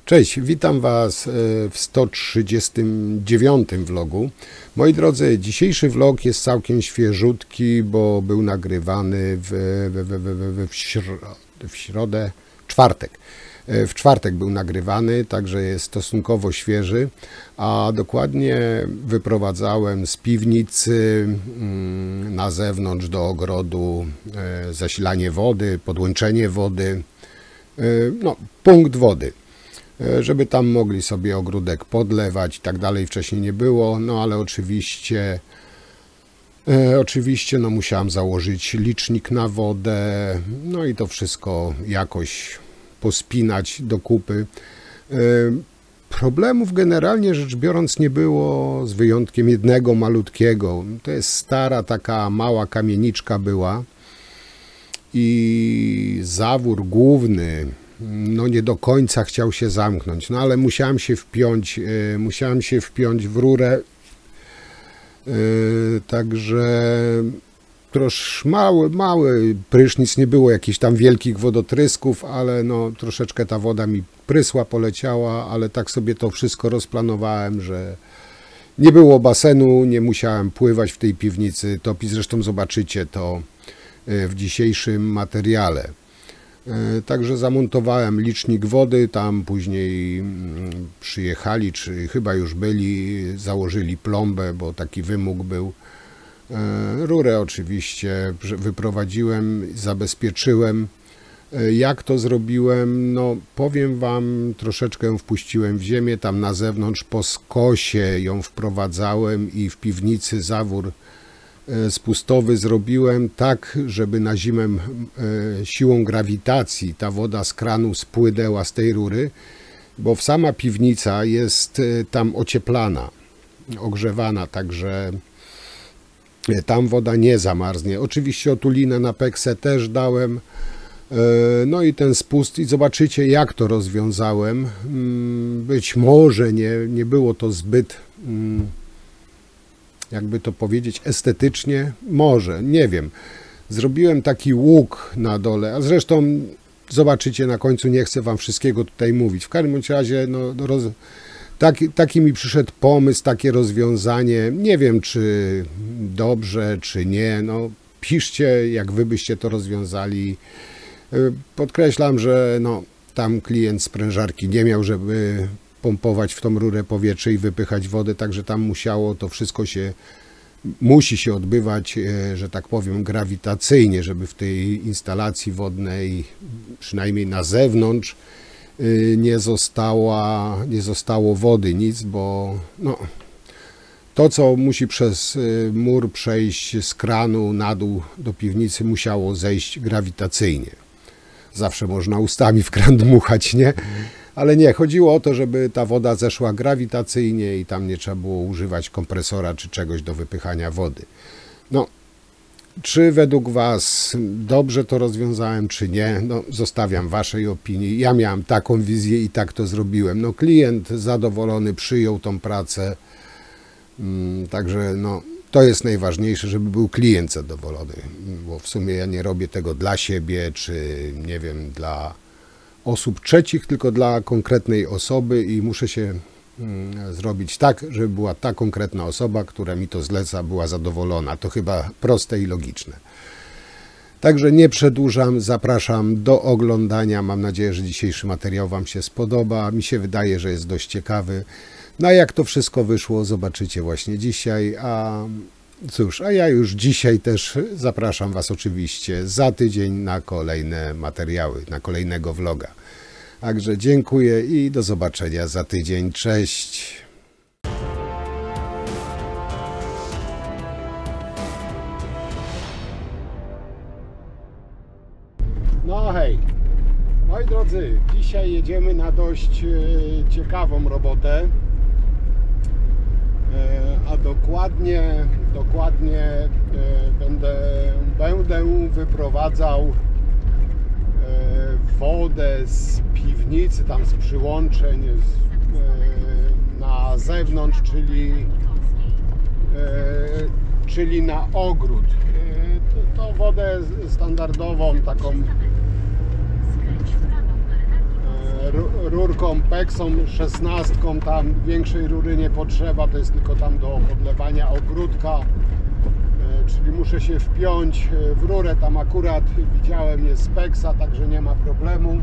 Cześć, witam Was w 139 vlogu. Moi drodzy, dzisiejszy vlog jest całkiem świeżutki, bo był nagrywany w czwartek był nagrywany, także jest stosunkowo świeży, a dokładnie wyprowadzałem z piwnicy na zewnątrz do ogrodu zasilanie wody, podłączenie wody, no, punkt wody, żeby tam mogli sobie ogródek podlewać i tak dalej. Wcześniej nie było, no ale oczywiście no, musiałem założyć licznik na wodę, no i to wszystko jakoś pospinać do kupy. Problemów generalnie rzecz biorąc nie było, z wyjątkiem jednego malutkiego. To jest stara taka mała kamieniczka była i zawór główny no nie do końca chciał się zamknąć, no ale musiałem się wpiąć w rurę, także troszkę mały prysznic, nie było jakichś tam wielkich wodotrysków, ale no troszeczkę ta woda mi prysła, poleciała, ale tak sobie to wszystko rozplanowałem, że nie było basenu, nie musiałem pływać w tej piwnicy topić, zresztą zobaczycie to w dzisiejszym materiale. Także zamontowałem licznik wody, tam później przyjechali, czy chyba już byli, założyli plombę, bo taki wymóg był. Rurę oczywiście wyprowadziłem, zabezpieczyłem. Jak to zrobiłem? No powiem Wam, troszeczkę ją wpuściłem w ziemię, tam na zewnątrz po skosie ją wprowadzałem i w piwnicy zawór spustowy zrobiłem tak, żeby na zimę siłą grawitacji ta woda z kranu spłynęła z tej rury, bo sama piwnica jest tam ocieplana, ogrzewana, także tam woda nie zamarznie. Oczywiście otulinę na peksę też dałem, no i ten spust, i zobaczycie jak to rozwiązałem. Być może nie było to zbyt, jakby to powiedzieć, estetycznie, może, nie wiem. Zrobiłem taki łuk na dole, a zresztą zobaczycie na końcu, nie chcę Wam wszystkiego tutaj mówić. W każdym razie no, taki mi przyszedł pomysł, takie rozwiązanie. Nie wiem, czy dobrze, czy nie. No, piszcie, jak Wy byście to rozwiązali. Podkreślam, że no, tam klient sprężarki nie miał, żeby pompować w tą rurę powietrze i wypychać wodę, także tam musiało to wszystko musi się odbywać, że tak powiem, grawitacyjnie, żeby w tej instalacji wodnej, przynajmniej na zewnątrz, nie zostało wody, nic, bo no, to, co musi przez mur przejść z kranu na dół do piwnicy, musiało zejść grawitacyjnie. Zawsze można ustami w kran dmuchać, nie? Ale nie, chodziło o to, żeby ta woda zeszła grawitacyjnie i tam nie trzeba było używać kompresora czy czegoś do wypychania wody. No, czy według Was dobrze to rozwiązałem, czy nie? No, zostawiam Waszej opinii. Ja miałem taką wizję i tak to zrobiłem. No, klient zadowolony, przyjął tą pracę, także no, to jest najważniejsze, żeby był klient zadowolony, bo w sumie ja nie robię tego dla siebie, czy nie wiem, dla osób trzecich, tylko dla konkretnej osoby i muszę się zrobić tak, żeby była ta konkretna osoba, która mi to zleca, była zadowolona. To chyba proste i logiczne. Także nie przedłużam, zapraszam do oglądania. Mam nadzieję, że dzisiejszy materiał Wam się spodoba. Mi się wydaje, że jest dość ciekawy. No a jak to wszystko wyszło, zobaczycie właśnie dzisiaj. Cóż, a ja już dzisiaj też zapraszam Was oczywiście za tydzień na kolejne materiały, na kolejnego vloga. Także dziękuję i do zobaczenia za tydzień. Cześć! No hej, moi drodzy, dzisiaj jedziemy na dość ciekawą robotę. dokładnie będę wyprowadzał wodę z piwnicy, tam z przyłączeń na zewnątrz, czyli na ogród. To wodę standardową, taką rurką Pexą 16, tam większej rury nie potrzeba, to jest tylko tam do podlewania ogródka, czyli muszę się wpiąć w rurę, tam akurat widziałem jest Pexa, także nie ma problemu.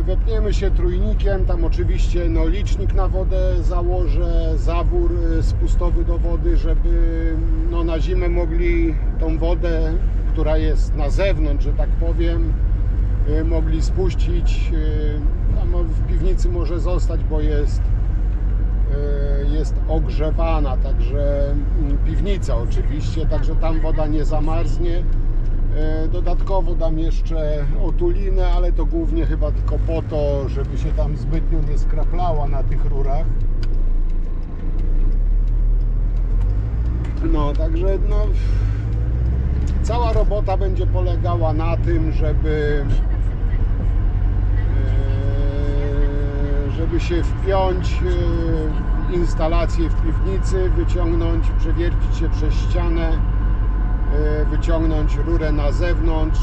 Wepniemy się trójnikiem, tam oczywiście licznik na wodę założę, zawór spustowy do wody, żeby na zimę mogli tą wodę, która jest na zewnątrz, że tak powiem, mogli spuścić. Tam w piwnicy może zostać, bo jest ogrzewana, także piwnica oczywiście, także tam woda nie zamarznie. Dodatkowo dam jeszcze otulinę, ale to głównie chyba tylko po to, żeby się tam zbytnio nie skraplała na tych rurach. Także cała robota będzie polegała na tym, żeby się wpiąć w instalację w piwnicy, wyciągnąć, przewiercić się przez ścianę, wyciągnąć rurę na zewnątrz,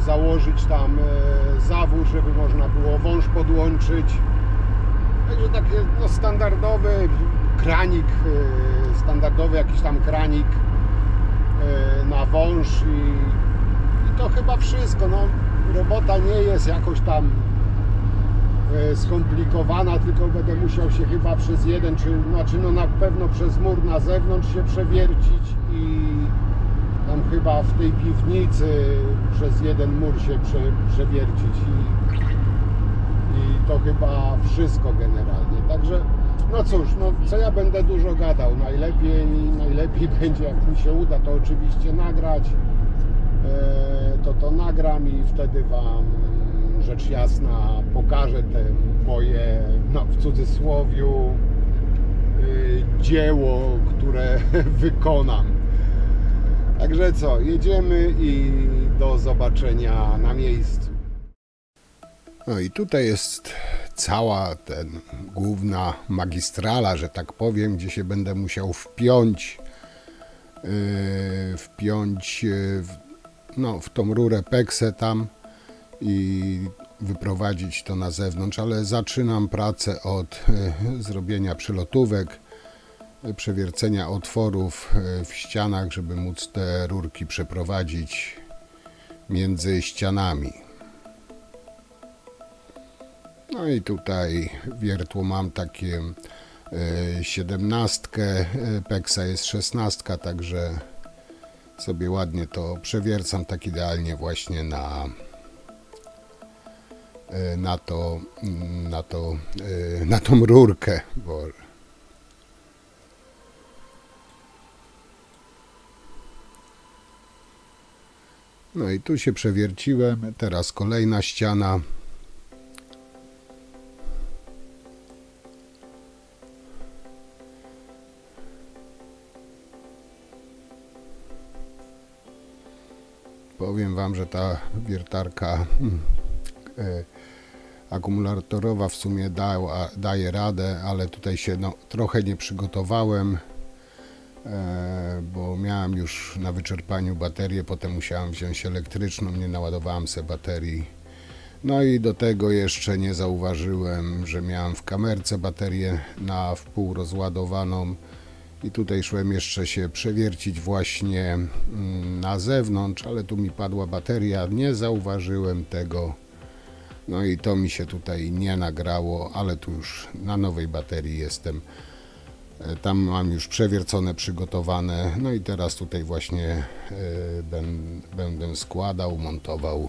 założyć tam zawór, żeby można było wąż podłączyć. Także taki standardowy kranik, standardowy jakiś tam kranik na wąż i to chyba wszystko. Robota nie jest jakoś tam skomplikowana, tylko będę musiał się chyba przez jeden, na pewno przez mur na zewnątrz się przewiercić i tam chyba w tej piwnicy przez jeden mur się przewiercić i to chyba wszystko generalnie. Także cóż, co ja będę dużo gadał, najlepiej będzie, jak mi się uda to oczywiście nagrać, to nagram i wtedy Wam rzecz jasna pokażę te moje, w cudzysłowiu, dzieło, które wykonam. Także co, jedziemy i do zobaczenia na miejscu. I tutaj jest cała główna magistrala, że tak powiem, gdzie się będę musiał wpiąć w tą rurę Pexę tam i wyprowadzić to na zewnątrz, ale zaczynam pracę od zrobienia przelotówek, przewiercenia otworów w ścianach, żeby móc te rurki przeprowadzić między ścianami. I tutaj wiertło mam takie 17, Pexa jest 16, także sobie ładnie to przewiercam tak idealnie właśnie na tą rurkę. I tu się przewierciłem, teraz kolejna ściana. Powiem Wam, że ta wiertarka akumulatorowa w sumie daje radę, ale tutaj się trochę nie przygotowałem, bo miałem już na wyczerpaniu baterię, potem musiałem wziąć elektryczną, nie naładowałem sobie baterii. I do tego jeszcze nie zauważyłem, że miałem w kamerce baterię na wpół rozładowaną i tutaj szłem jeszcze się przewiercić właśnie na zewnątrz, ale tu mi padła bateria, nie zauważyłem tego. I to mi się tutaj nie nagrało, ale tu już na nowej baterii jestem. Tam mam już przewiercone, przygotowane. I teraz tutaj właśnie będę składał, montował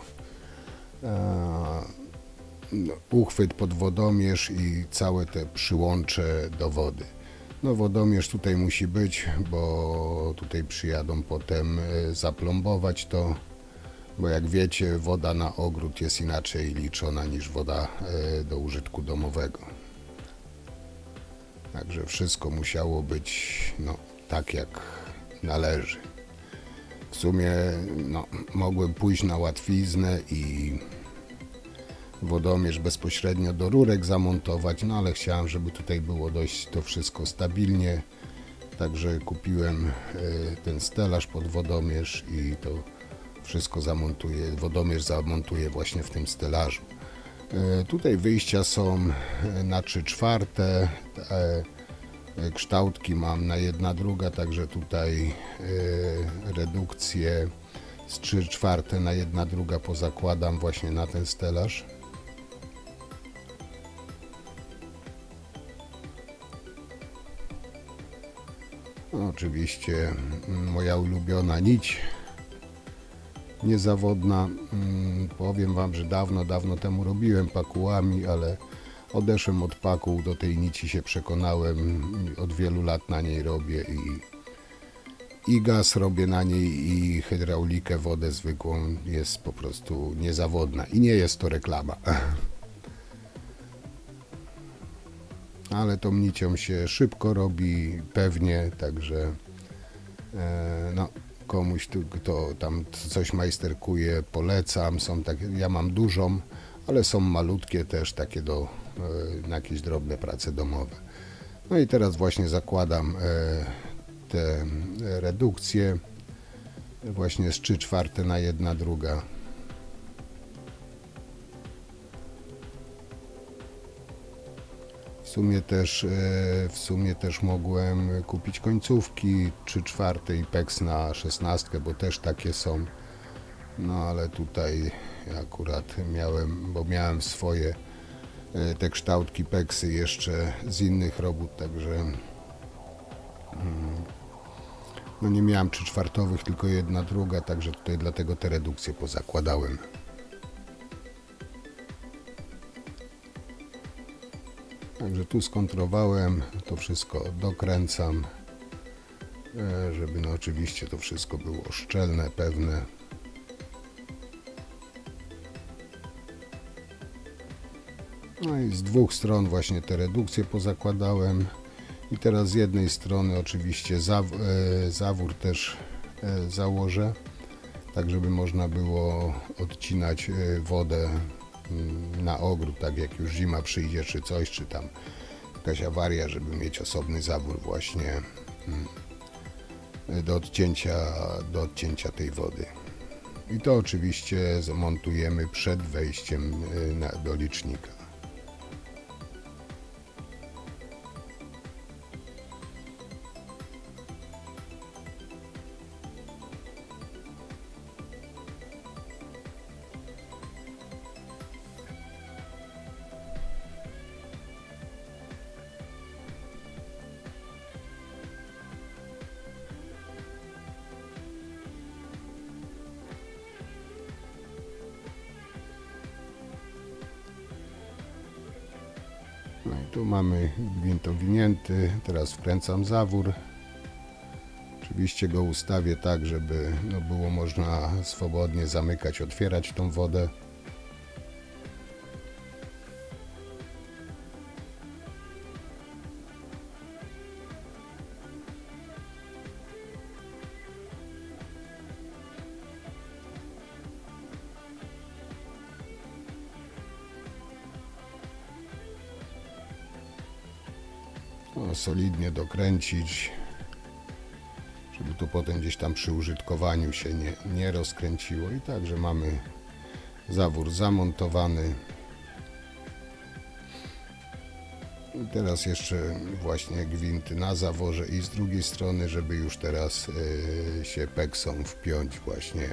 uchwyt pod wodomierz i całe te przyłącze do wody. Wodomierz tutaj musi być, bo tutaj przyjadą potem zaplombować to, bo jak wiecie, woda na ogród jest inaczej liczona niż woda do użytku domowego. Także wszystko musiało być tak jak należy. W sumie mogłem pójść na łatwiznę i wodomierz bezpośrednio do rurek zamontować, ale chciałem, żeby tutaj było dość to wszystko stabilnie. Także kupiłem ten stelaż pod wodomierz i to wszystko zamontuję, wodomierz zamontuję właśnie w tym stelażu. Tutaj wyjścia są na 3/4, kształtki mam na 1/2, także tutaj redukcję z 3/4 na 1/2 pozakładam właśnie na ten stelaż. Oczywiście moja ulubiona nić niezawodna. Powiem Wam, że dawno temu robiłem pakułami, ale odeszłem od pakuł, do tej nici się przekonałem, od wielu lat na niej robię i gaz robię na niej i hydraulikę, wodę zwykłą, jest po prostu niezawodna i nie jest to reklama. Ale tą nicią się szybko robi, pewnie, także komuś, kto tam coś majsterkuje, polecam. Są takie, ja mam dużą, ale są malutkie też, takie na jakieś drobne prace domowe. No i teraz właśnie zakładam te redukcje właśnie z 3/4 na 1/2. W sumie też mogłem kupić końcówki 3/4 i peks na 16, bo też takie są. Ale tutaj akurat miałem swoje te kształtki peksy jeszcze z innych robót, także nie miałem 3/4, tylko 1/2, także tutaj dlatego te redukcje pozakładałem. Także tu skontrowałem, to wszystko dokręcam, żeby oczywiście to wszystko było szczelne, pewne. I z dwóch stron właśnie te redukcje pozakładałem. I teraz z jednej strony oczywiście zawór też założę, tak żeby można było odcinać wodę na ogród, tak jak już zima przyjdzie, czy coś, czy tam jakaś awaria, żeby mieć osobny zawór właśnie do odcięcia tej wody. I to oczywiście zamontujemy przed wejściem do licznika. No i tu mamy gwint owinięty, teraz wkręcam zawór. Oczywiście go ustawię tak, żeby było można swobodnie zamykać, otwierać tą wodę. Solidnie dokręcić, żeby to potem gdzieś tam przy użytkowaniu się nie rozkręciło. I także mamy zawór zamontowany. I teraz jeszcze właśnie gwinty na zaworze i z drugiej strony, żeby już teraz się peksą wpiąć właśnie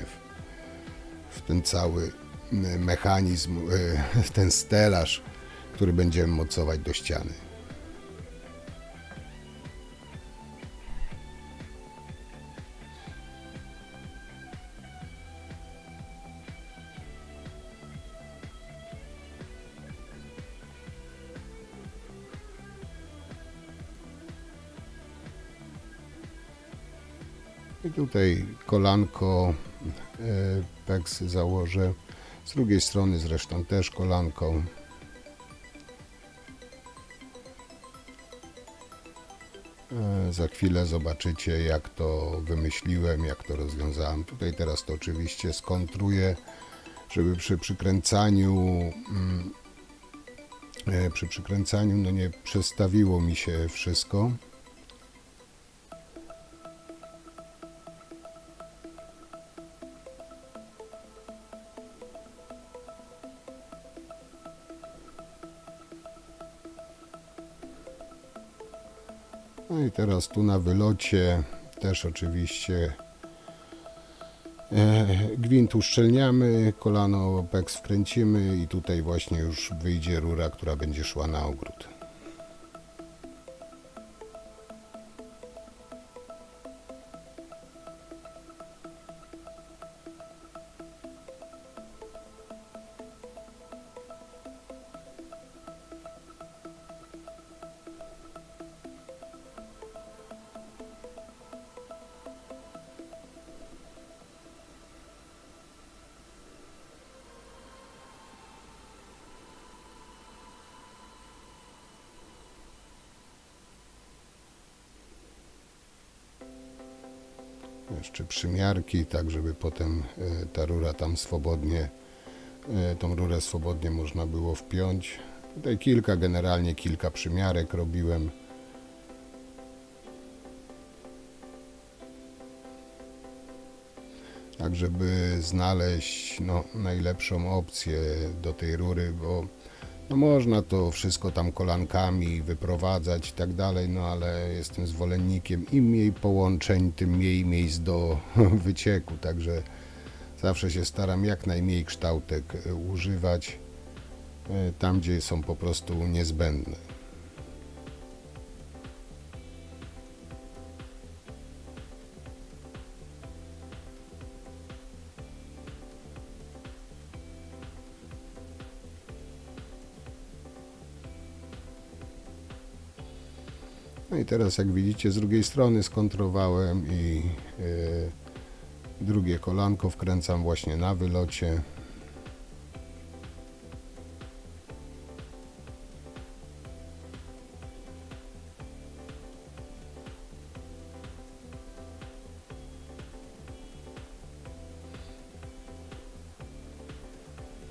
w ten cały mechanizm, ten stelaż, który będziemy mocować do ściany. I tutaj kolanko peks założę, z drugiej strony zresztą też kolanką. Za chwilę zobaczycie, jak to wymyśliłem, jak to rozwiązałem. Tutaj teraz to oczywiście skontruję, żeby przy przykręcaniu no nie przestawiło mi się wszystko. No i teraz tu na wylocie też oczywiście gwint uszczelniamy, kolano peks wkręcimy i tutaj właśnie już wyjdzie rura, która będzie szła na ogród. Jeszcze przymiarki, tak żeby potem ta rura tam swobodnie, tą rurę swobodnie można było wpiąć. Tutaj generalnie kilka przymiarek robiłem. Tak żeby znaleźć najlepszą opcję do tej rury, bo można to wszystko tam kolankami wyprowadzać i tak dalej, ale jestem zwolennikiem im mniej połączeń, tym mniej miejsc do wycieku, także zawsze się staram jak najmniej kształtek używać tam, gdzie są po prostu niezbędne. No i teraz jak widzicie z drugiej strony skontrowałem i drugie kolanko wkręcam właśnie na wylocie.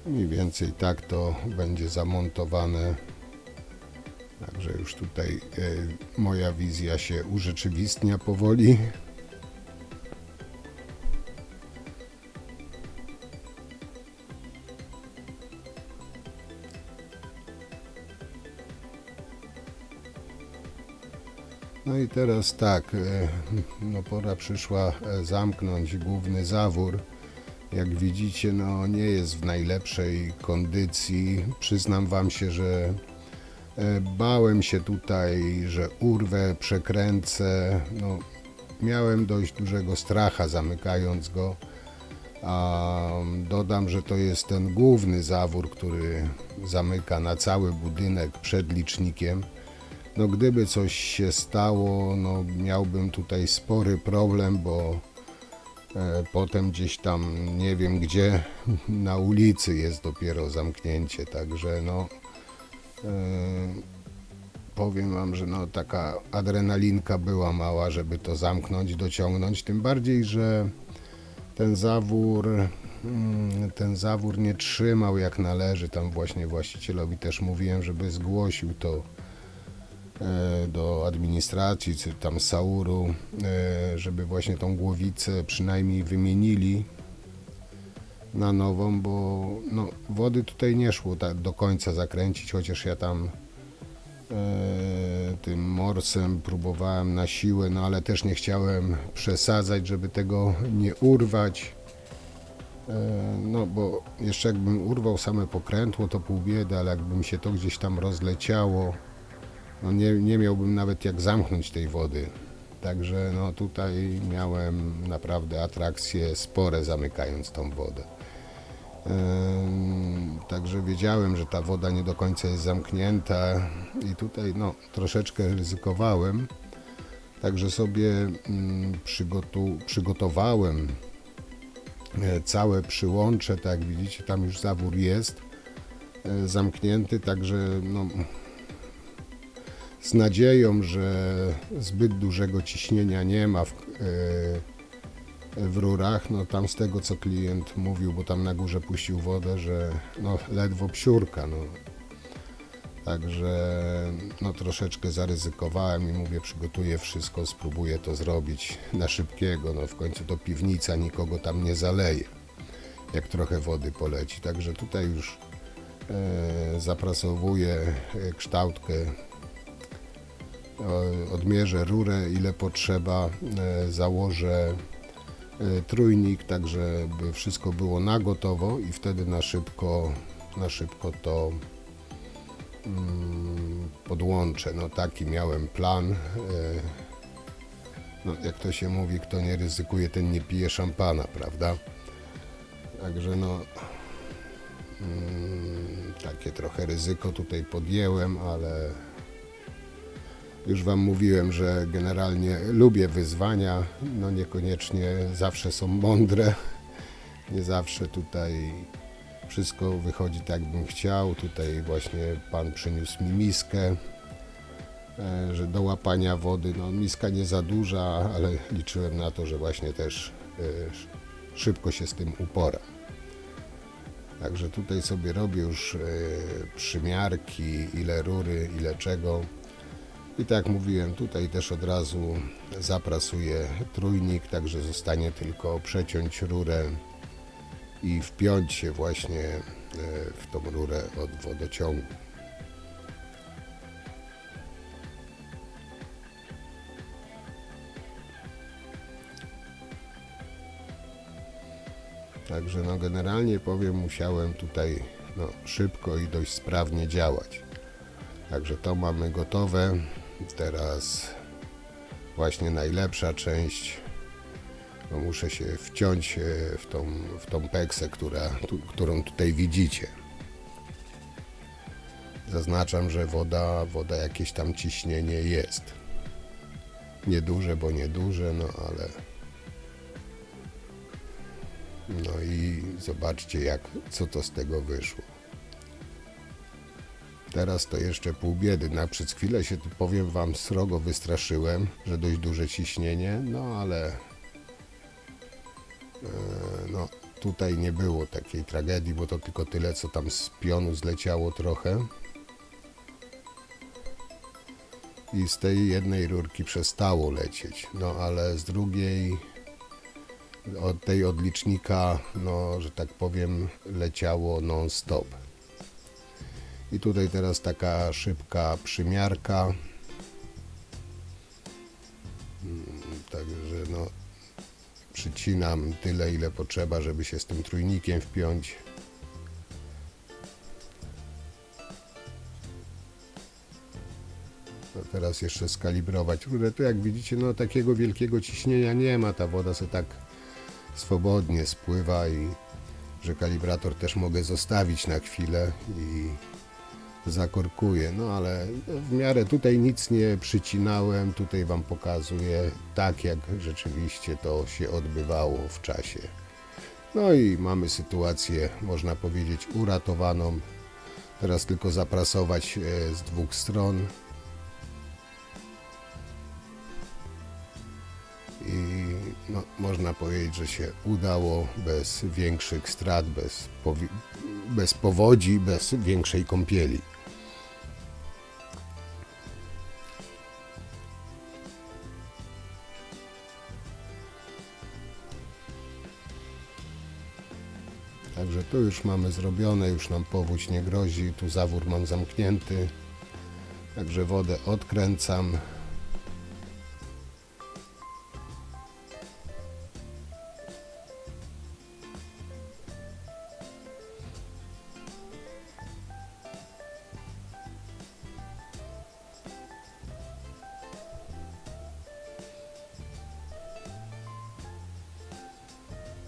Mniej więcej tak to będzie zamontowane. Także już tutaj moja wizja się urzeczywistnia powoli. No i teraz tak, pora przyszła zamknąć główny zawór. Jak widzicie, nie jest w najlepszej kondycji. Przyznam wam się, że bałem się tutaj, że urwę, przekręcę. Miałem dość dużego stracha zamykając go. A dodam, że to jest ten główny zawór, który zamyka na cały budynek przed licznikiem. Gdyby coś się stało, miałbym tutaj spory problem, bo potem gdzieś tam, nie wiem gdzie, na ulicy jest dopiero zamknięcie, także powiem wam, że taka adrenalinka była mała, żeby to zamknąć, dociągnąć, tym bardziej, że ten zawór nie trzymał jak należy. Tam właśnie właścicielowi też mówiłem, żeby zgłosił to do administracji, czy tam SAUR-u, żeby właśnie tą głowicę przynajmniej wymienili na nową, bo wody tutaj nie szło tak do końca zakręcić, chociaż ja tam tym morsem próbowałem na siłę, ale też nie chciałem przesadzać, żeby tego nie urwać, bo jeszcze jakbym urwał same pokrętło, to pół biedy, ale jakbym się to gdzieś tam rozleciało, nie miałbym nawet jak zamknąć tej wody. Także tutaj miałem naprawdę atrakcje spore zamykając tą wodę. Także wiedziałem, że ta woda nie do końca jest zamknięta i tutaj troszeczkę ryzykowałem. Także sobie przygotowałem całe przyłącze, tak jak widzicie, tam już zawór jest zamknięty, także z nadzieją, że zbyt dużego ciśnienia nie ma w rurach. No tam z tego co klient mówił, bo tam na górze puścił wodę, że no ledwo psiurka, no. Także no troszeczkę zaryzykowałem i mówię, przygotuję wszystko, spróbuję to zrobić na szybkiego, no w końcu to piwnica, nikogo tam nie zaleje, jak trochę wody poleci. Także tutaj już zaprasowuję kształtkę, odmierzę rurę ile potrzeba, założę trójnik, tak żeby wszystko było na gotowo i wtedy na szybko to podłączę. No taki miałem plan. No, jak to się mówi, kto nie ryzykuje, ten nie pije szampana, prawda? Także no takie trochę ryzyko tutaj podjęłem, ale już wam mówiłem, że generalnie lubię wyzwania, no niekoniecznie zawsze są mądre, nie zawsze tutaj wszystko wychodzi tak, bym chciał. Tutaj właśnie pan przyniósł mi miskę, że do łapania wody, no miska nie za duża, ale liczyłem na to, że właśnie też szybko się z tym uporę. Także tutaj sobie robię już przymiarki, ile rury, ile czego. I tak jak mówiłem, tutaj też od razu zaprasuję trójnik, także zostanie tylko przeciąć rurę i wpiąć się właśnie w tą rurę od wodociągu. Także no generalnie powiem, musiałem tutaj no, szybko i dość sprawnie działać. Także to mamy gotowe. Teraz właśnie najlepsza część. No, muszę się wciąć w tą peksę, którą tutaj widzicie. Zaznaczam, że woda jakieś tam ciśnienie jest. Nieduże, bo nieduże, no ale... No i zobaczcie, co to z tego wyszło. Teraz to jeszcze pół biedy. Przez chwilę się, tu powiem wam, srogo wystraszyłem, że dość duże ciśnienie, no ale no tutaj nie było takiej tragedii, bo to tylko tyle, co tam z pionu zleciało trochę. I z tej jednej rurki przestało lecieć, no ale z drugiej, od tej odlicznika, no że tak powiem, leciało non-stop. I tutaj teraz taka szybka przymiarka. Także no przycinam tyle, ile potrzeba, żeby się z tym trójnikiem wpiąć. No teraz jeszcze skalibrować rurę. Tu jak widzicie, no takiego wielkiego ciśnienia nie ma. Ta woda sobie tak swobodnie spływa i że kalibrator też mogę zostawić na chwilę i zakorkuję, no ale w miarę tutaj nic nie przycinałem, tutaj wam pokazuję tak, jak rzeczywiście to się odbywało w czasie. No i mamy sytuację, można powiedzieć, uratowaną. Teraz tylko zaprasować z dwóch stron i no, można powiedzieć, że się udało bez większych strat, bez powodzi, bez większej kąpieli. Także tu już mamy zrobione, już nam powódź nie grozi, tu zawór mam zamknięty, także wodę odkręcam.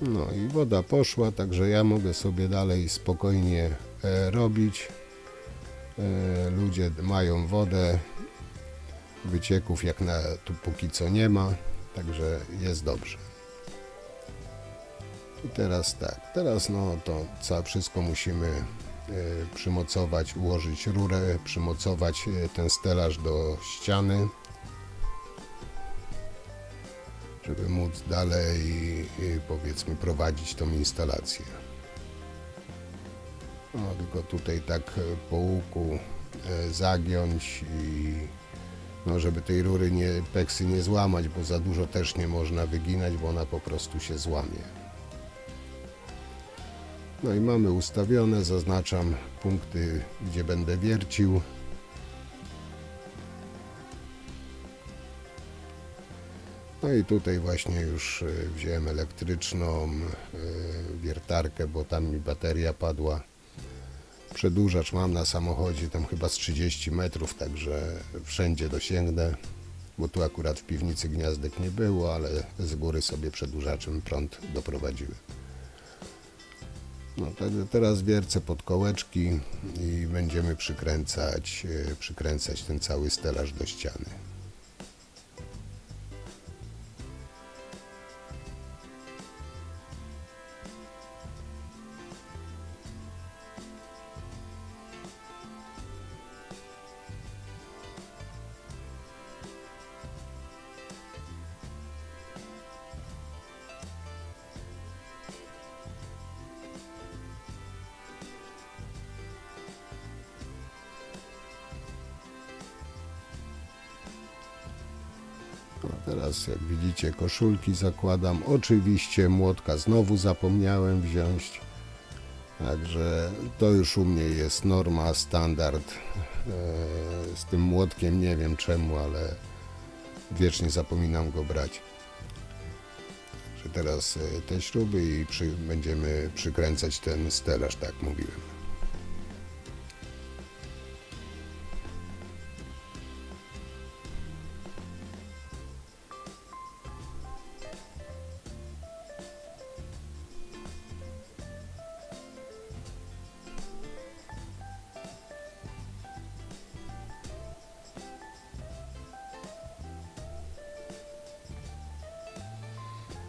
No i woda poszła, także ja mogę sobie dalej spokojnie robić. Ludzie mają wodę, wycieków jak na tu póki co nie ma, także jest dobrze. I teraz tak, teraz no to wszystko musimy przymocować, ułożyć rurę, przymocować ten stelaż do ściany, żeby móc dalej, powiedzmy, prowadzić tą instalację. No, tylko tutaj tak po łuku zagiąć i no, żeby tej rury peksy nie złamać, bo za dużo też nie można wyginać, bo ona po prostu się złamie. No i mamy ustawione, zaznaczam punkty, gdzie będę wiercił. No i tutaj właśnie już wziąłem elektryczną wiertarkę, bo tam mi bateria padła. Przedłużacz mam na samochodzie, tam chyba z 30 metrów, także wszędzie dosięgnę, bo tu akurat w piwnicy gniazdek nie było, ale z góry sobie przedłużaczem prąd doprowadziłem. No, teraz wiercę pod kołeczki i będziemy przykręcać ten cały stelaż do ściany. No teraz, jak widzicie, koszulki zakładam. Oczywiście młotka znowu zapomniałem wziąć. Także to już u mnie jest norma, standard. Z tym młotkiem nie wiem czemu, ale wiecznie zapominam go brać. Także teraz te śruby i będziemy przykręcać ten stelaż, tak mówiłem.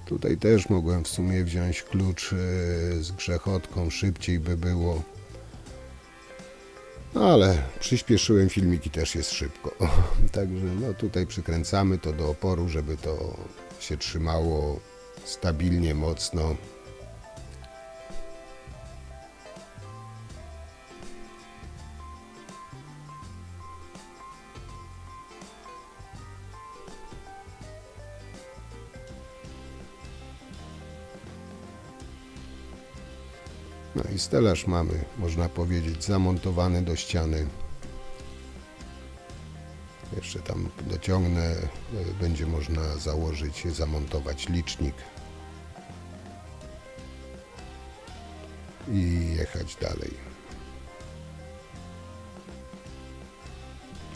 Tutaj też mogłem w sumie wziąć klucz z grzechotką, szybciej by było. No ale przyspieszyłem, filmiki też jest szybko. Także no tutaj przykręcamy to do oporu, żeby to się trzymało stabilnie, mocno. No i stelaż mamy, można powiedzieć, zamontowany do ściany. Jeszcze tam dociągnę, będzie można założyć, zamontować licznik i jechać dalej.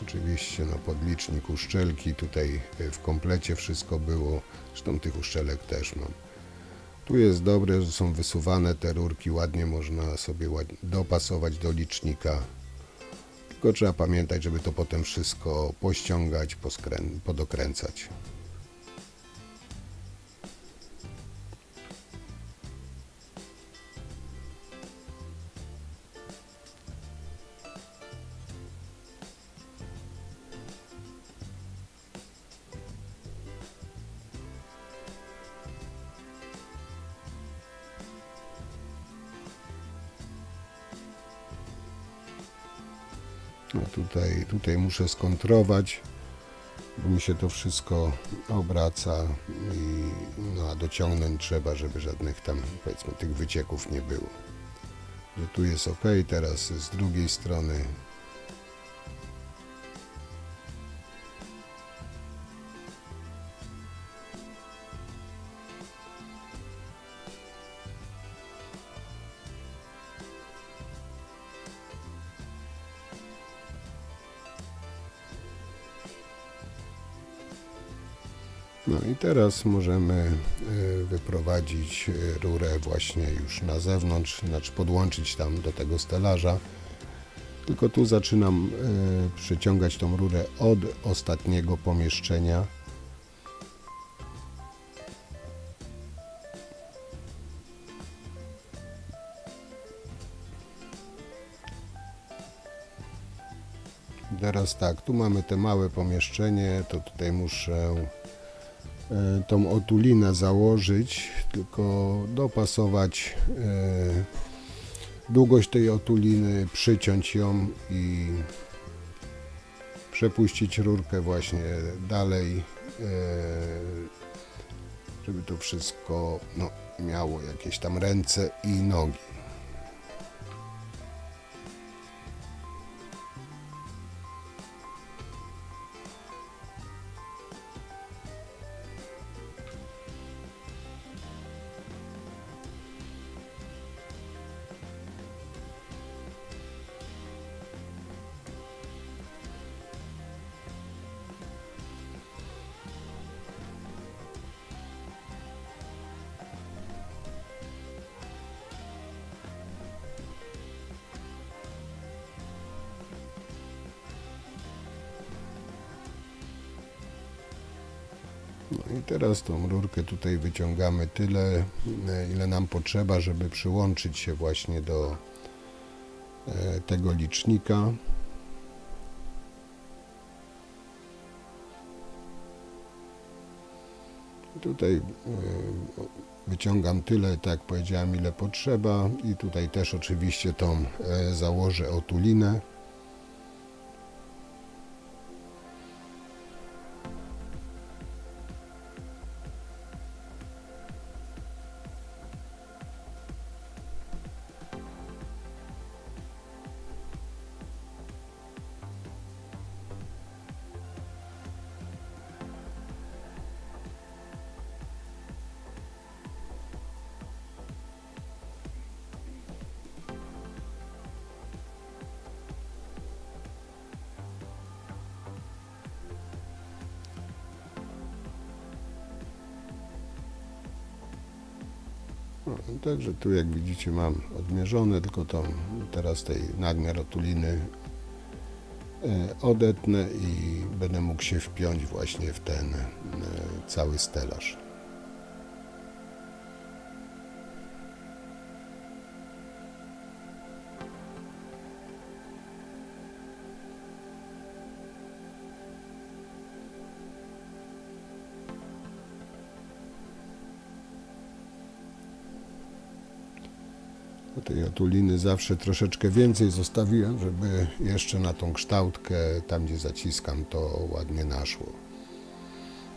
Oczywiście no, podlicznik, uszczelki, tutaj w komplecie wszystko było, zresztą tych uszczelek też mam. Tu jest dobre, że są wysuwane te rurki, ładnie można sobie dopasować do licznika. Tylko trzeba pamiętać, żeby to potem wszystko pościągać, podokręcać. No tutaj muszę skontrować, bo mi się to wszystko obraca i no, a dociągnąć trzeba, żeby żadnych tam, powiedzmy, tych wycieków nie było. Że tu jest ok, teraz z drugiej strony. No i teraz możemy wyprowadzić rurę właśnie już na zewnątrz, znaczy podłączyć tam do tego stelaża. Tylko tu zaczynam przeciągać tą rurę od ostatniego pomieszczenia. Teraz tak, tu mamy te małe pomieszczenie, to tutaj muszę tą otulinę założyć, tylko dopasować długość tej otuliny, przyciąć ją i przepuścić rurkę właśnie dalej, żeby to wszystko miało jakieś tam ręce i nogi. No i teraz tą rurkę tutaj wyciągamy tyle, ile nam potrzeba, żeby przyłączyć się właśnie do tego licznika. Tutaj wyciągam tyle, tak jak powiedziałem, ile potrzeba i tutaj też oczywiście tą założę otulinę. Także tu, jak widzicie, mam odmierzone, tylko teraz tej nadmiar otuliny odetnę i będę mógł się wpiąć właśnie w ten cały stelaż. Tej otuliny zawsze troszeczkę więcej zostawiłem, żeby jeszcze na tą kształtkę, tam gdzie zaciskam, to ładnie naszło.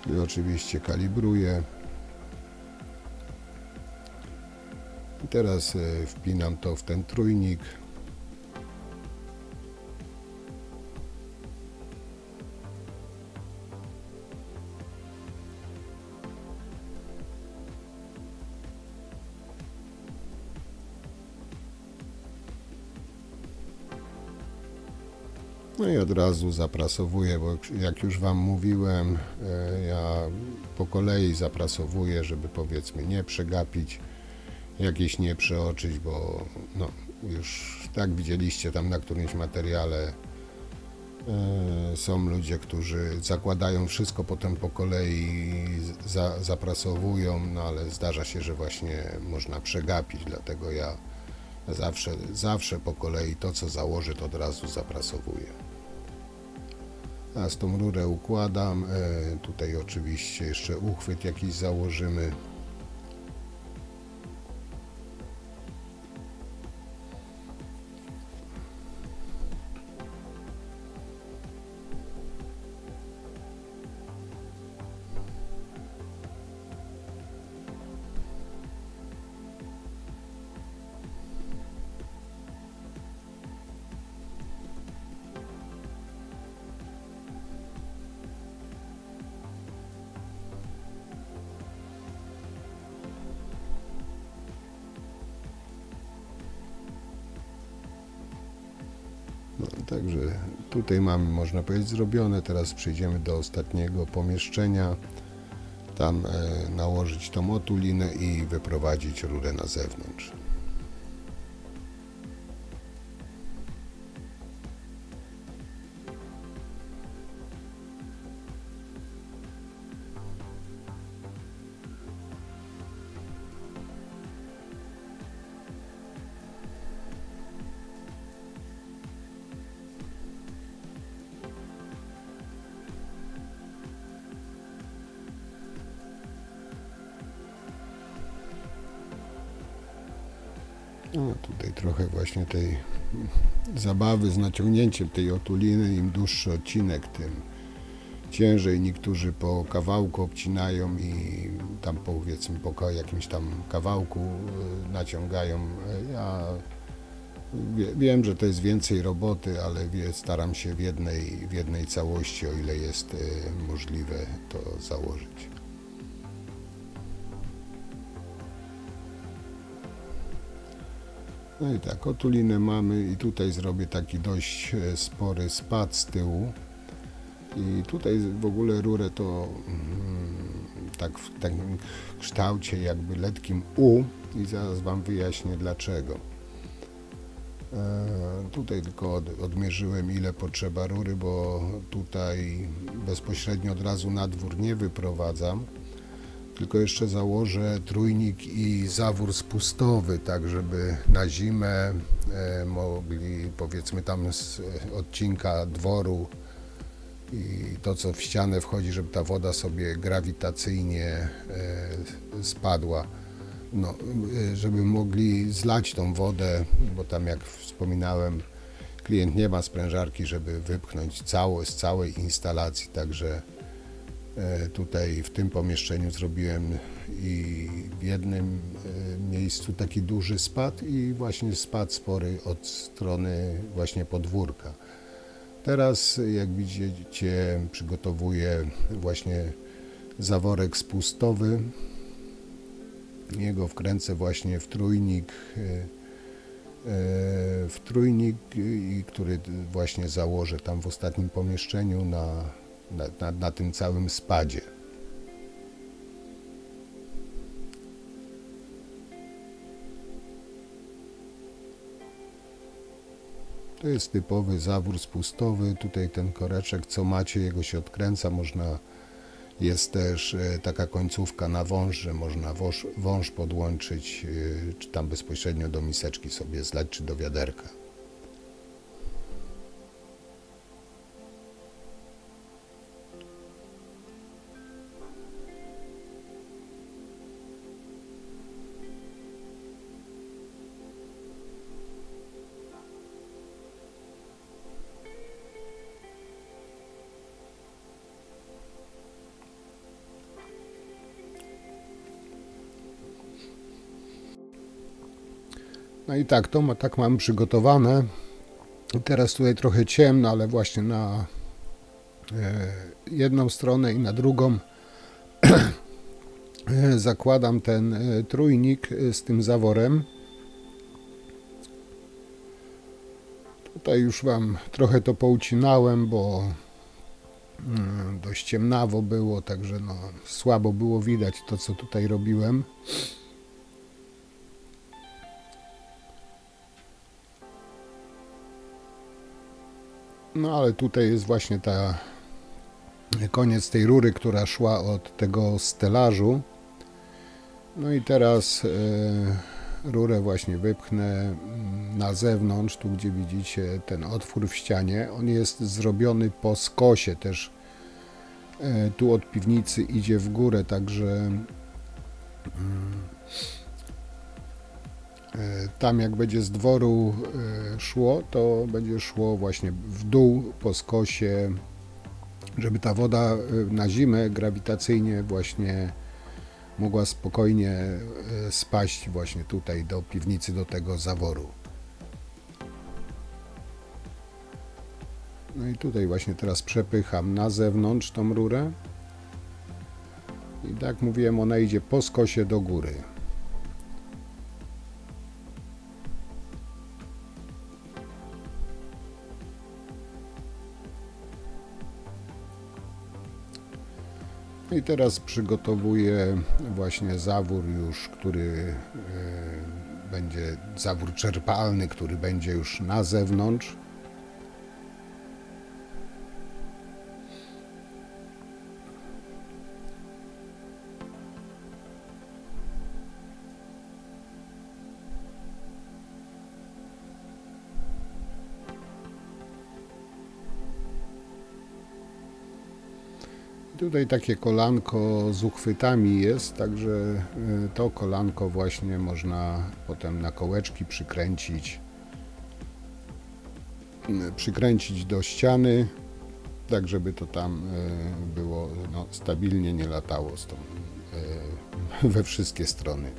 I oczywiście kalibruję. I teraz wpinam to w ten trójnik. No i od razu zaprasowuję, bo jak już Wam mówiłem, ja po kolei zaprasowuję, żeby powiedzmy nie przegapić, jakieś nie przeoczyć, bo już tak widzieliście tam na którymś materiale, są ludzie, którzy zakładają wszystko, potem po kolei zaprasowują, ale zdarza się, że właśnie można przegapić, dlatego ja zawsze po kolei to, co założę, to od razu zaprasowuję. Teraz tą rurę układam, tutaj oczywiście jeszcze uchwyt jakiś założymy. Także tutaj mamy, można powiedzieć, zrobione. Teraz przejdziemy do ostatniego pomieszczenia. Tam nałożyć tą otulinę i wyprowadzić rurę na zewnątrz. No, tutaj trochę właśnie tej zabawy z naciągnięciem tej otuliny. Im dłuższy odcinek, tym ciężej. Niektórzy po kawałku obcinają i tam powiedzmy po jakimś tam kawałku naciągają. Ja wiem, że to jest więcej roboty, ale staram się w jednej całości, o ile jest możliwe, to założyć. No i tak, otulinę mamy i tutaj zrobię taki dość spory spad z tyłu. I tutaj w ogóle rurę to tak w takim kształcie jakby letkim U i zaraz Wam wyjaśnię dlaczego. Tutaj tylko odmierzyłem ile potrzeba rury, bo tutaj bezpośrednio od razu na dwór nie wyprowadzam, tylko jeszcze założę trójnik i zawór spustowy, tak żeby na zimę mogli powiedzmy tam z odcinka dworu i to co w ścianę wchodzi, żeby ta woda sobie grawitacyjnie spadła. No, żeby mogli zlać tą wodę, bo tam jak wspominałem, klient nie ma sprężarki, żeby wypchnąć z całej instalacji, także tutaj w tym pomieszczeniu zrobiłem i w jednym miejscu taki duży spad i właśnie spad spory od strony właśnie podwórka. Teraz jak widzicie przygotowuję właśnie zaworek spustowy. Jego wkręcę właśnie w trójnik, który właśnie założę tam w ostatnim pomieszczeniu na tym całym spadzie. To jest typowy zawór spustowy. Tutaj ten koreczek, co macie, jego się odkręca. Jest też taka końcówka na wąż, że można wąż podłączyć, czy tam bezpośrednio do miseczki sobie zlać, czy do wiaderka. No i tak, tak mam przygotowane. I teraz tutaj trochę ciemno, ale właśnie na jedną stronę i na drugą zakładam ten trójnik z tym zaworem. Tutaj już Wam trochę to poucinałem, bo dość ciemnawo było, także no, słabo było widać to, co tutaj robiłem. No ale tutaj jest właśnie koniec tej rury, która szła od tego stelażu. No i teraz rurę właśnie wypchnę na zewnątrz, tu gdzie widzicie ten otwór w ścianie. On jest zrobiony po skosie też. Tu od piwnicy idzie w górę, także tam jak będzie z dworu szło, to będzie szło właśnie w dół po skosie, żeby ta woda na zimę grawitacyjnie właśnie mogła spokojnie spaść właśnie tutaj do piwnicy, do tego zaworu. No i tutaj właśnie teraz przepycham na zewnątrz tą rurę i tak jak mówiłem, ona idzie po skosie do góry. I teraz przygotowuję właśnie zawór już, który będzie zawór czerpalny, który będzie już na zewnątrz. Tutaj takie kolanko z uchwytami jest, także to kolanko właśnie można potem na kołeczki przykręcić do ściany, tak żeby to tam było stabilnie, nie latało we wszystkie strony.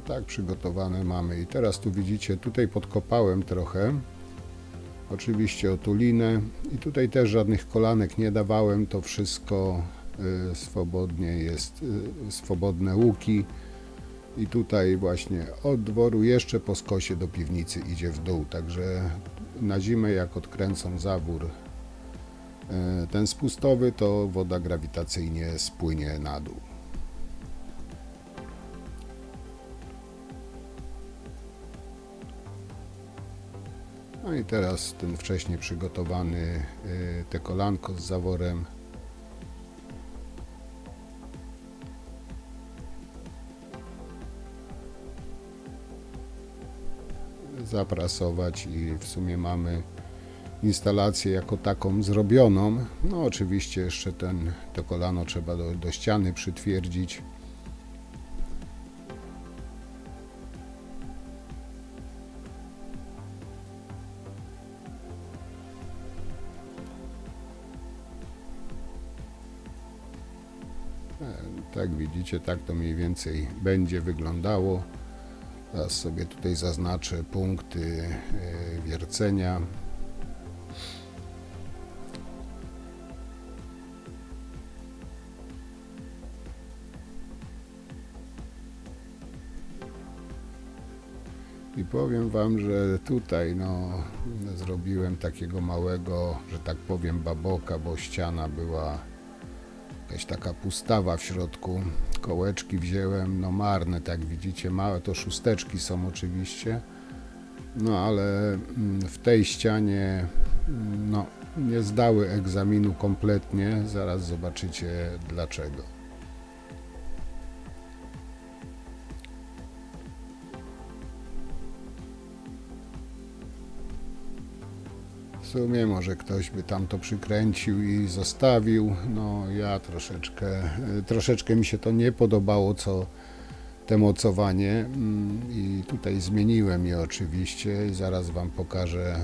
Tak przygotowane mamy i teraz tu widzicie, tutaj podkopałem trochę, oczywiście otulinę i tutaj też żadnych kolanek nie dawałem, to wszystko swobodnie jest, swobodne łuki i tutaj właśnie od dworu jeszcze po skosie do piwnicy idzie w dół, także na zimę jak odkręcą zawór ten spustowy, to woda grawitacyjnie spłynie na dół. No i teraz ten wcześniej przygotowany te kolanko z zaworem zaprasować i w sumie mamy instalację jako taką zrobioną. No oczywiście jeszcze to kolano trzeba do ściany przytwierdzić. Tak widzicie, tak to mniej więcej będzie wyglądało. Teraz sobie tutaj zaznaczę punkty wiercenia. I powiem Wam, że tutaj zrobiłem takiego małego, że tak powiem, baboka, bo ściana była jakaś taka pustawa w środku. Kołeczki wziąłem, marne, tak widzicie, małe, to szósteczki są oczywiście, ale w tej ścianie nie zdały egzaminu kompletnie, zaraz zobaczycie dlaczego. W sumie może ktoś by tam to przykręcił i zostawił, ja troszeczkę mi się to nie podobało, te mocowanie i tutaj zmieniłem je oczywiście i zaraz Wam pokażę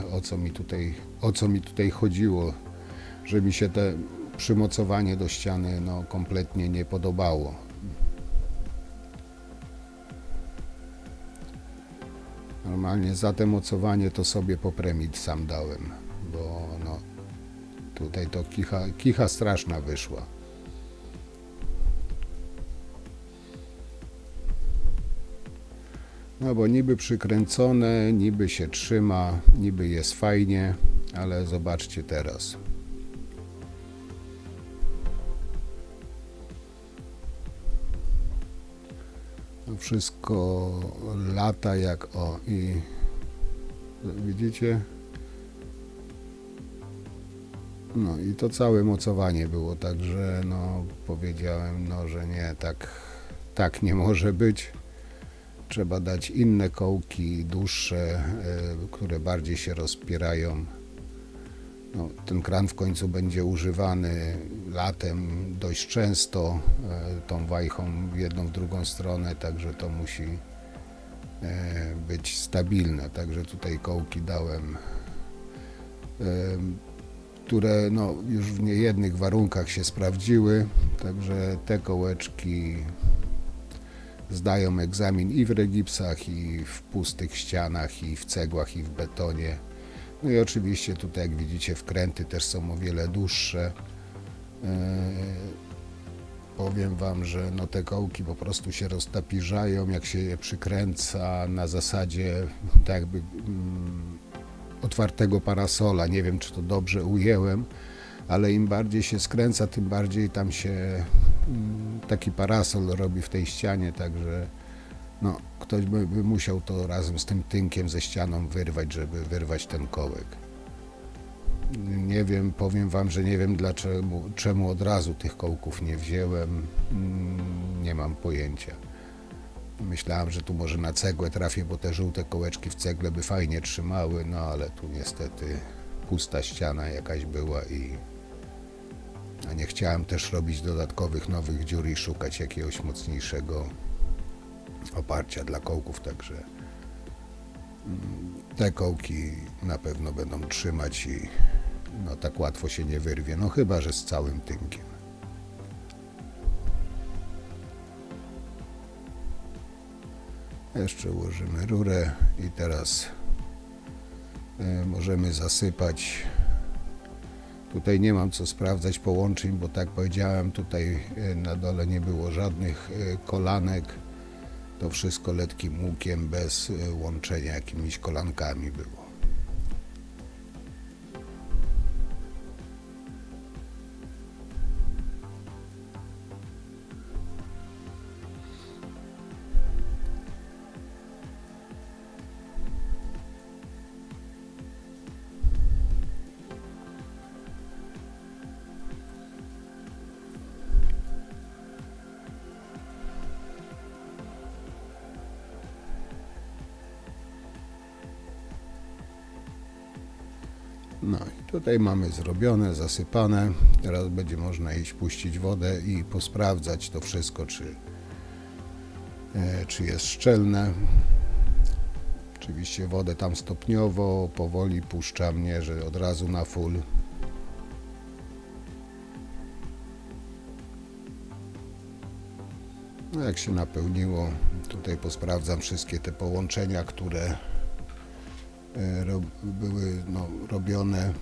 o co mi tutaj chodziło, że mi się te przymocowanie do ściany kompletnie nie podobało. Normalnie za te mocowanie to sobie popremit sam dałem, bo tutaj to kicha straszna wyszła. Bo niby przykręcone, niby się trzyma, niby jest fajnie, ale zobaczcie teraz. Wszystko lata i widzicie? I to całe mocowanie było, także powiedziałem, że nie, tak nie może być. Trzeba dać inne kołki, dłuższe, które bardziej się rozpierają. Ten kran w końcu będzie używany latem dość często, tą wajchą w jedną, w drugą stronę, także to musi być stabilne. Także tutaj kołki dałem, które już w niejednych warunkach się sprawdziły, także te kołeczki zdają egzamin i w regipsach, i w pustych ścianach, i w cegłach, i w betonie. I oczywiście tutaj, jak widzicie, wkręty też są o wiele dłuższe. Powiem Wam, że te kołki po prostu się roztapirzają, jak się je przykręca na zasadzie tak jakby otwartego parasola. Nie wiem, czy to dobrze ujęłem, ale im bardziej się skręca, tym bardziej tam się taki parasol robi w tej ścianie, także ktoś by musiał to razem z tym tynkiem ze ścianą wyrwać, żeby wyrwać ten kołek. Nie wiem, powiem Wam, że nie wiem czemu od razu tych kołków nie wziąłem, nie mam pojęcia. Myślałem, że tu może na cegłę trafię, bo te żółte kołeczki w cegle by fajnie trzymały, no ale tu niestety pusta ściana jakaś była i nie chciałem też robić dodatkowych nowych dziur i szukać jakiegoś mocniejszego oparcia dla kołków, także te kołki na pewno będą trzymać i no tak łatwo się nie wyrwie, no chyba że z całym tynkiem. Jeszcze ułożymy rurę i teraz możemy zasypać. Tutaj nie mam co sprawdzać połączeń, bo tak powiedziałem, tutaj na dole nie było żadnych kolanek. To wszystko letkim łukiem, bez łączenia jakimiś kolankami było. No i tutaj mamy zrobione, zasypane. Teraz będzie można iść puścić wodę i posprawdzać to wszystko, czy jest szczelne. Oczywiście wodę tam stopniowo, powoli puszczam, nie że od razu na full. No jak się napełniło, tutaj posprawdzam wszystkie te połączenia, które były robione.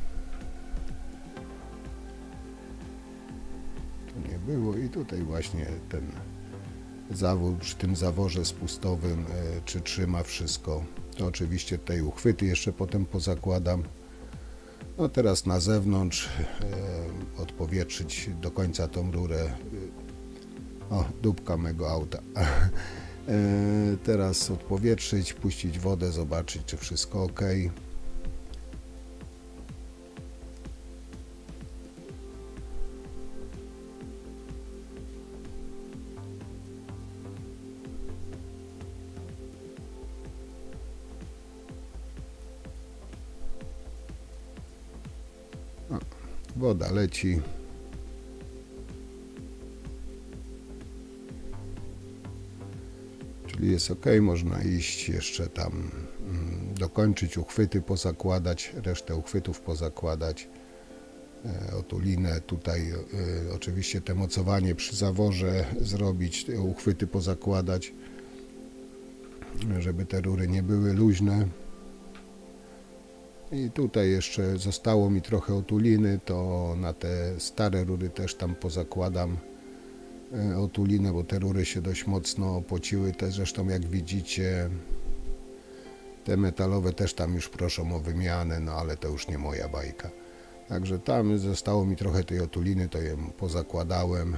Tu nie było i tutaj właśnie ten zawór przy tym zaworze spustowym, czy trzyma wszystko. To oczywiście tutaj uchwyty jeszcze potem pozakładam. No teraz na zewnątrz odpowietrzyć do końca tą rurę. O, dupka mego auta. Teraz odpowietrzyć, puścić wodę, zobaczyć, czy wszystko ok. O, woda leci. Czyli jest ok, można iść jeszcze tam dokończyć uchwyty, pozakładać, resztę uchwytów pozakładać, otulinę tutaj, oczywiście te mocowanie przy zaworze zrobić, te uchwyty pozakładać, żeby te rury nie były luźne. I tutaj jeszcze zostało mi trochę otuliny, to na te stare rury też tam pozakładam otulinę, bo te rury się dość mocno pociły, te zresztą jak widzicie te metalowe też tam już proszą o wymianę, no ale to już nie moja bajka. Także tam zostało mi trochę tej otuliny, to ją pozakładałem.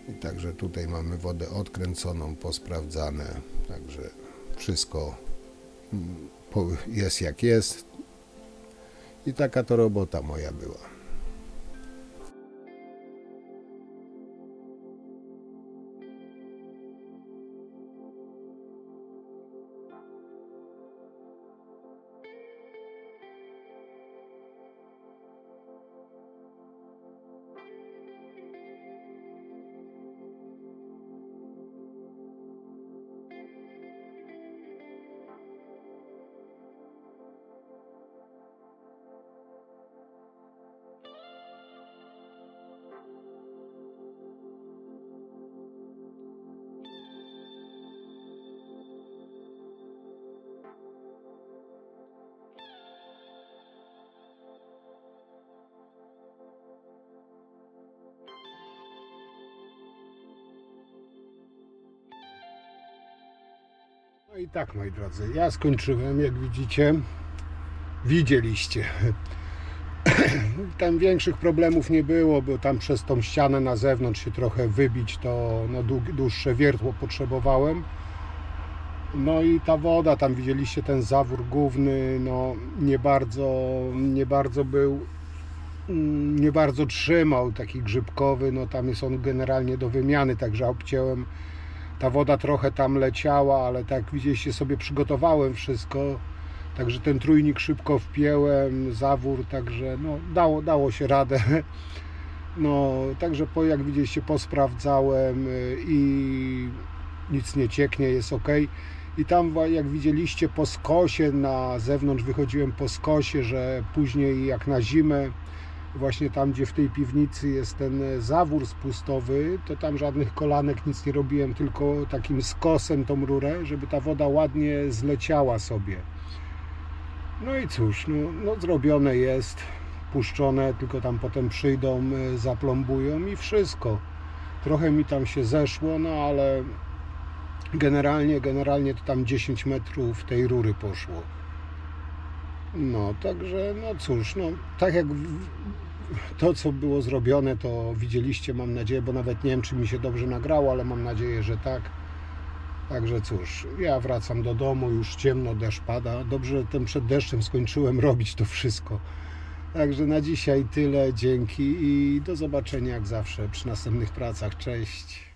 I także tutaj mamy wodę odkręconą, posprawdzane, także wszystko jest jak jest. I taka to robota moja była. No i tak, moi drodzy, ja skończyłem, jak widzieliście. Tam większych problemów nie było, bo tam przez tą ścianę na zewnątrz się trochę wybić, to no, dłuższe wiertło potrzebowałem. No i ta woda, tam widzieliście ten zawór główny, no nie bardzo trzymał, taki grzybkowy, no tam jest on generalnie do wymiany, także obciąłem ta woda trochę tam leciała, ale tak jak widzieliście, sobie przygotowałem wszystko. Także ten trójnik szybko wpięłem, zawór, także no, dało się radę. No, także jak widzieliście, posprawdzałem i nic nie cieknie, jest ok. I tam, jak widzieliście, po skosie na zewnątrz wychodziłem po skosie, że później jak na zimę, właśnie tam, gdzie w tej piwnicy jest ten zawór spustowy, to tam żadnych kolanek, nic nie robiłem, tylko takim skosem tą rurę, żeby ta woda ładnie zleciała sobie. No i cóż, no zrobione jest, puszczone, tylko tam potem przyjdą, zaplombują i wszystko. Trochę mi tam się zeszło, no ale generalnie to tam 10 metrów tej rury poszło. No, także, no cóż, no tak jak to, co było zrobione, to widzieliście, mam nadzieję, bo nawet nie wiem, czy mi się dobrze nagrało, ale mam nadzieję, że tak. Także cóż, ja wracam do domu, już ciemno, deszcz pada. Dobrze, że przed deszczem skończyłem robić to wszystko. Także na dzisiaj tyle, dzięki i do zobaczenia jak zawsze przy następnych pracach. Cześć!